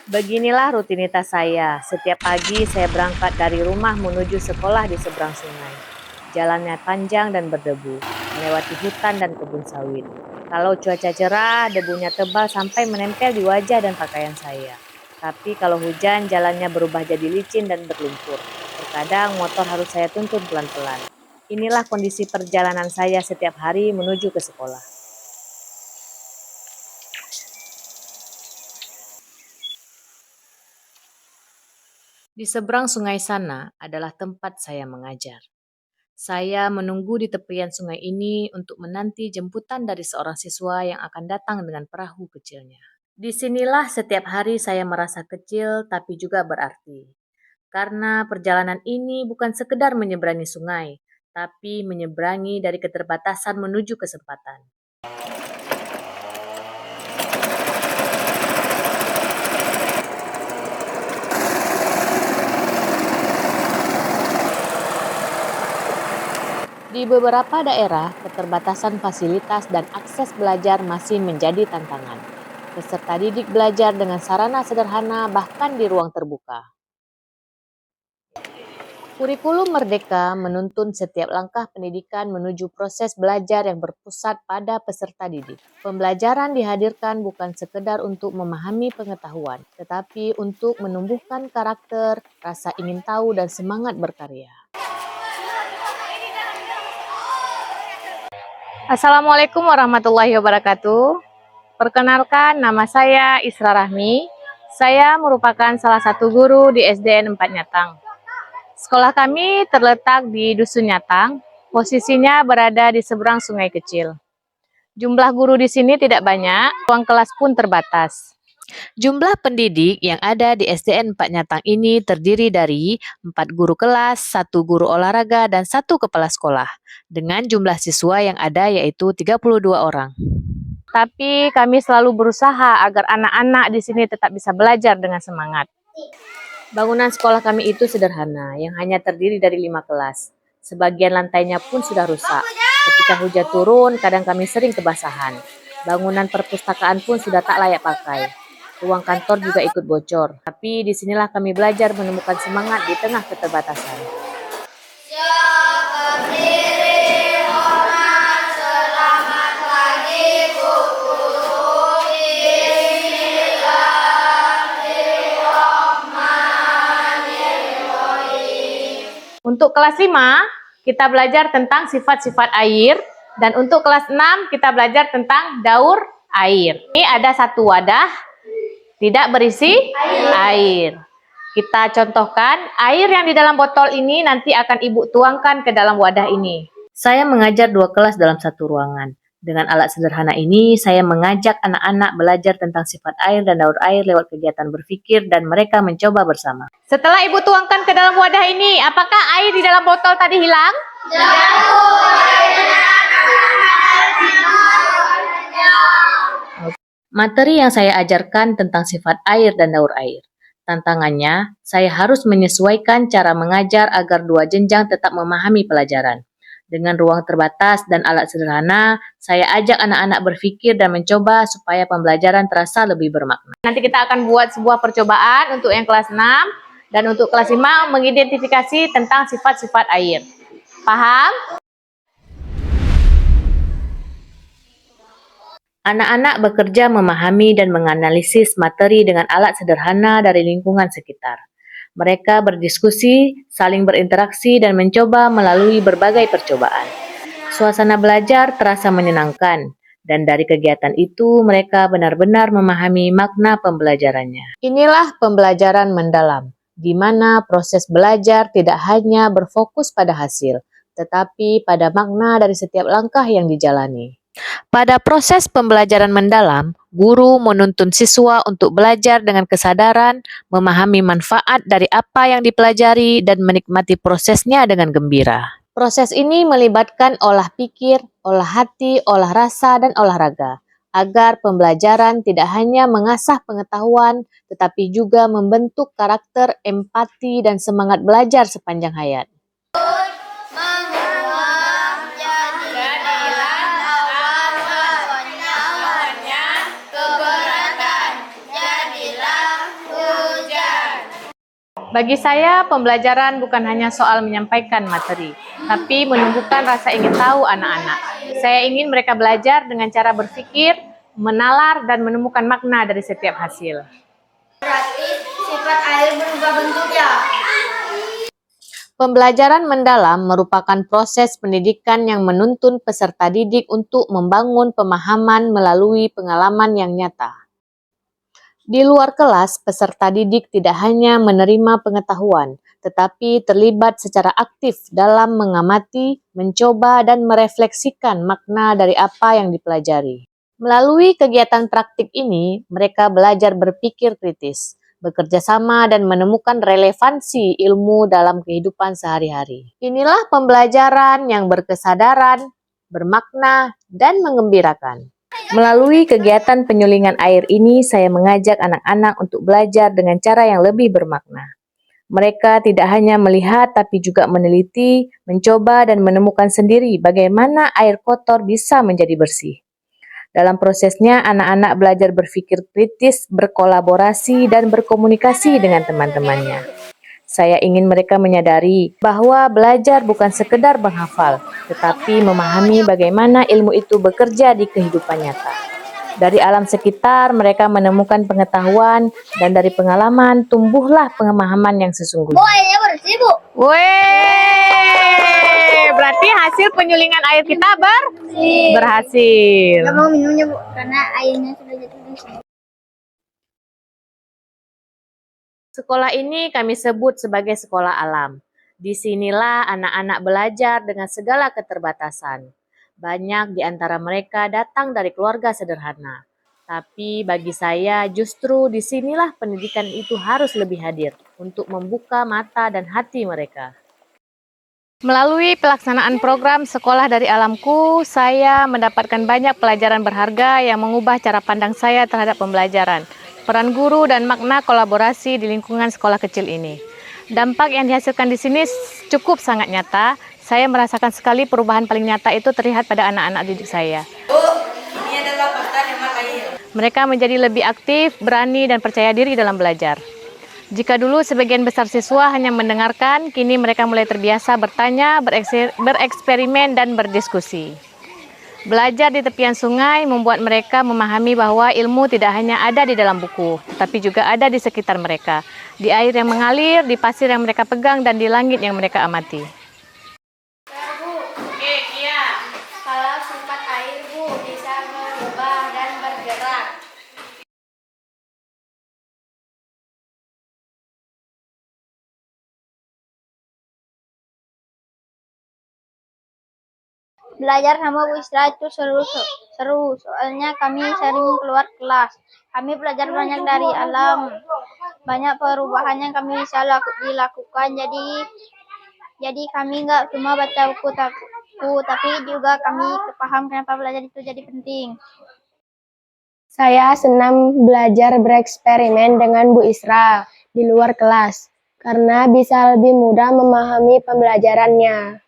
Beginilah rutinitas saya. Setiap pagi saya berangkat dari rumah menuju sekolah di seberang sungai. Jalannya panjang dan berdebu, melewati hutan dan kebun sawit. Kalau cuaca cerah, debunya tebal sampai menempel di wajah dan pakaian saya. Tapi kalau hujan, jalannya berubah jadi licin dan berlumpur. Terkadang motor harus saya tuntun pelan-pelan. Inilah kondisi perjalanan saya setiap hari menuju ke sekolah. Di seberang sungai sana adalah tempat saya mengajar. Saya menunggu di tepian sungai ini untuk menanti jemputan dari seorang siswa yang akan datang dengan perahu kecilnya. Disinilah setiap hari saya merasa kecil tapi juga berarti. Karena perjalanan ini bukan sekedar menyeberangi sungai, tapi menyeberangi dari keterbatasan menuju kesempatan. Di beberapa daerah, keterbatasan fasilitas dan akses belajar masih menjadi tantangan. Peserta didik belajar dengan sarana sederhana bahkan di ruang terbuka. Kurikulum Merdeka menuntun setiap langkah pendidikan menuju proses belajar yang berpusat pada peserta didik. Pembelajaran dihadirkan bukan sekedar untuk memahami pengetahuan, tetapi untuk menumbuhkan karakter, rasa ingin tahu, dan semangat berkarya. Assalamualaikum warahmatullahi wabarakatuh. Perkenalkan, nama saya Isra Rahmi. Saya merupakan salah satu guru di SDN 4 Nyatang. Sekolah kami terletak di Dusun Nyatang, posisinya berada di seberang sungai kecil. Jumlah guru di sini tidak banyak, ruang kelas pun terbatas. Jumlah pendidik yang ada di SDN 4 Nyatang ini terdiri dari 4 guru kelas, 1 guru olahraga, dan 1 kepala sekolah. Dengan jumlah siswa yang ada yaitu 32 orang. Tapi kami selalu berusaha agar anak-anak di sini tetap bisa belajar dengan semangat. Bangunan sekolah kami itu sederhana, yang hanya terdiri dari 5 kelas. Sebagian lantainya pun sudah rusak. Ketika hujan turun, kadang kami sering kebasahan. Bangunan perpustakaan pun sudah tak layak pakai. Ruang kantor juga ikut bocor. Tapi disinilah kami belajar menemukan semangat di tengah keterbatasan. Untuk kelas 5, kita belajar tentang sifat-sifat air. Dan untuk kelas 6, kita belajar tentang daur air. Ini ada satu wadah, tidak berisi air. Kita contohkan, air yang di dalam botol ini nanti akan Ibu tuangkan ke dalam wadah ini. Saya mengajar 2 kelas dalam satu ruangan. Dengan alat sederhana ini, saya mengajak anak-anak belajar tentang sifat air dan daur air lewat kegiatan berpikir dan mereka mencoba bersama. Setelah Ibu tuangkan ke dalam wadah ini, apakah air di dalam botol tadi hilang? Materi yang saya ajarkan tentang sifat air dan daur air. Tantangannya, saya harus menyesuaikan cara mengajar agar 2 jenjang tetap memahami pelajaran. Dengan ruang terbatas dan alat sederhana, saya ajak anak-anak berpikir dan mencoba supaya pembelajaran terasa lebih bermakna. Nanti kita akan buat sebuah percobaan untuk yang kelas 6 dan untuk kelas 5 mengidentifikasi tentang sifat-sifat air. Paham? Anak-anak bekerja memahami dan menganalisis materi dengan alat sederhana dari lingkungan sekitar. Mereka berdiskusi, saling berinteraksi, dan mencoba melalui berbagai percobaan. Suasana belajar terasa menyenangkan, dan dari kegiatan itu mereka benar-benar memahami makna pembelajarannya. Inilah pembelajaran mendalam, di mana proses belajar tidak hanya berfokus pada hasil, tetapi pada makna dari setiap langkah yang dijalani. Pada proses pembelajaran mendalam, guru menuntun siswa untuk belajar dengan kesadaran, memahami manfaat dari apa yang dipelajari, dan menikmati prosesnya dengan gembira. Proses ini melibatkan olah pikir, olah hati, olah rasa, dan olahraga, agar pembelajaran tidak hanya mengasah pengetahuan, tetapi juga membentuk karakter, empati, dan semangat belajar sepanjang hayat. Bagi saya, pembelajaran bukan hanya soal menyampaikan materi, tapi menumbuhkan rasa ingin tahu anak-anak. Saya ingin mereka belajar dengan cara berpikir, menalar, dan menemukan makna dari setiap hasil. Berarti sifat air berubah bentuk ya? Pembelajaran mendalam merupakan proses pendidikan yang menuntun peserta didik untuk membangun pemahaman melalui pengalaman yang nyata. Di luar kelas, peserta didik tidak hanya menerima pengetahuan, tetapi terlibat secara aktif dalam mengamati, mencoba, dan merefleksikan makna dari apa yang dipelajari. Melalui kegiatan praktik ini, mereka belajar berpikir kritis, bekerja sama, dan menemukan relevansi ilmu dalam kehidupan sehari-hari. Inilah pembelajaran yang berkesadaran, bermakna, dan menggembirakan. Melalui kegiatan penyulingan air ini, saya mengajak anak-anak untuk belajar dengan cara yang lebih bermakna. Mereka tidak hanya melihat, tapi juga meneliti, mencoba, dan menemukan sendiri bagaimana air kotor bisa menjadi bersih. Dalam prosesnya, anak-anak belajar berpikir kritis, berkolaborasi, dan berkomunikasi dengan teman-temannya. Saya ingin mereka menyadari bahwa belajar bukan sekedar menghafal, tetapi memahami bagaimana ilmu itu bekerja di kehidupan nyata. Dari alam sekitar, mereka menemukan pengetahuan, dan dari pengalaman tumbuhlah pemahaman yang sesungguhnya. Bu, airnya bersih, Bu. Weh, berarti hasil penyulingan air kita berhasil. Nggak mau minumnya, Bu, karena airnya sudah jadi bersih. Sekolah ini kami sebut sebagai sekolah alam. Disinilah anak-anak belajar dengan segala keterbatasan. Banyak di antara mereka datang dari keluarga sederhana. Tapi bagi saya justru disinilah pendidikan itu harus lebih hadir untuk membuka mata dan hati mereka. Melalui pelaksanaan program Sekolah dari Alamku, saya mendapatkan banyak pelajaran berharga yang mengubah cara pandang saya terhadap pembelajaran, peran guru, dan makna kolaborasi di lingkungan sekolah kecil ini. Dampak yang dihasilkan di sini cukup sangat nyata. Saya merasakan sekali perubahan paling nyata itu terlihat pada anak-anak didik saya. Ini adalah poster hemat air. Mereka menjadi lebih aktif, berani, dan percaya diri dalam belajar. Jika dulu sebagian besar siswa hanya mendengarkan, kini mereka mulai terbiasa bertanya, bereksperimen, dan berdiskusi. Belajar di tepian sungai membuat mereka memahami bahwa ilmu tidak hanya ada di dalam buku, tapi juga ada di sekitar mereka, di air yang mengalir, di pasir yang mereka pegang, dan di langit yang mereka amati. Bu, oke, Kia. Kalau sifat air, Bu, bisa mengubah dan bergerak. Belajar sama Bu Isra itu seru, soalnya kami sering keluar kelas. Kami belajar banyak dari alam, banyak perubahan yang kami bisa dilakukan. Jadi kami nggak cuma baca buku, tapi juga kami paham kenapa belajar itu jadi penting. Saya senang belajar bereksperimen dengan Bu Isra di luar kelas, karena bisa lebih mudah memahami pembelajarannya.